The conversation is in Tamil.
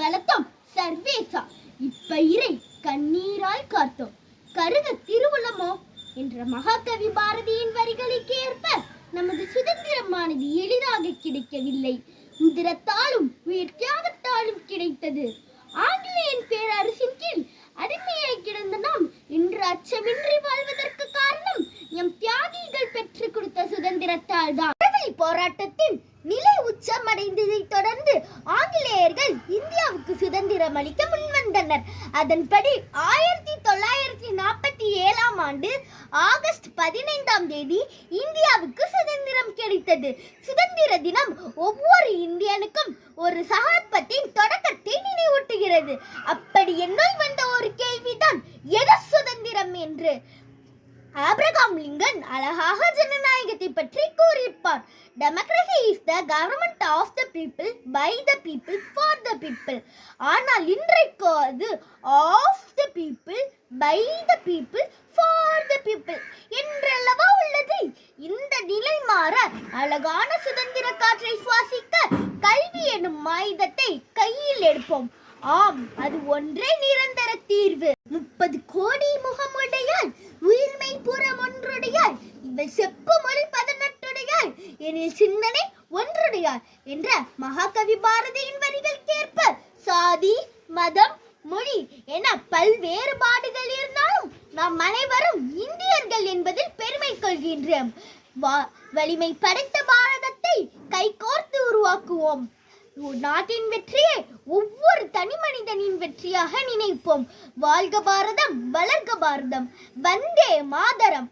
வளர்த்தோம் சர்வேசா, இப்பயிரை கண்ணீரால் காத்தோம் கருக திருவுளமோ என்ற மகாகவி பாரதியின் வரிகளுக்கு ஏற்ப நமது சுதந்திரமானது எளிதாக கிடைக்கவில்லை. உதிரத்தாலும் உயிர் தியாகத்தாலும் கிடைத்தது. ஆங்கிலேயன் பேரரசின் கீழ் அடிமையாய் கிடந்த நாம் இன்று அச்சமின்றி வாழ்வதற்கு காரணம் எம் தியாகிகள் பெற்றுக் கொடுத்த சுதந்திரத்தால் தான். போராட்டத்தின் நிலை உச்சமடைந்ததை தொடர்ந்து ஆங்கிலேயர்கள் இந்தியாவுக்கு சுதந்திரம் அளிக்க முன்வந்தனர். அதன்படி 1947ஆம் ஆண்டு ஆகஸ்ட் 15ஆம் தேதி இந்தியாவுக்கு சுதந்திரம் கிடைத்தது. சுதந்திர தினம் ஒவ்வொரு இந்தியனுக்கும் ஒரு சகாப்தத்தின் தொடக்கத்தை நினைவூட்டுகிறது. அப்படி என்னுள் வந்த ஒரு கேள்விதான், எது சுதந்திரம் என்று. ஆப்ரகாம் லிங்கன் அழகாக ஜனநாயகத்தை பற்றி கூறியிருப்பார். Democracy is the government of the people, by the people, for the people. ஆனால் இன்றைக்கு அது of the people, by the people, for the people என்றல்லவா உள்ளது. இந்த நிலை மாற அழகான சுதந்திர காற்றை சுவாசிக்க கல்வி எனும் ஆயுதத்தை கையில் எடுப்போம். ஆம், அது ஒன்றே நிரந்தர தீர்வு. 30 கோடி முகமுடையாள், உயிர்மை புறம் ஒன்றுடையாள், இவள் செப்பு மொழி 18உடையாள், எனில் சிந்தனை ஒன்றுடையாள் என்ற மகாகவி பாரதியின் வரிகளுக்கேற்ப சாதி, மதம், மொழி என பல்வேறுபாடுகள் இருந்தாலும் நாம் அனைவரும் இந்தியர்கள் என்பதில் பெருமை கொள்கின்றோம். வலிமை படைத்த பாரதத்தை கைகோர்த்து உருவாக்குவோம். நாட்டின் வெற்றியை ஒவ்வொரு தனி மனிதனின் வெற்றியாக நினைப்போம். வாழ்க பாரதம், வளர்க பாரதம். வந்தே மாதரம்.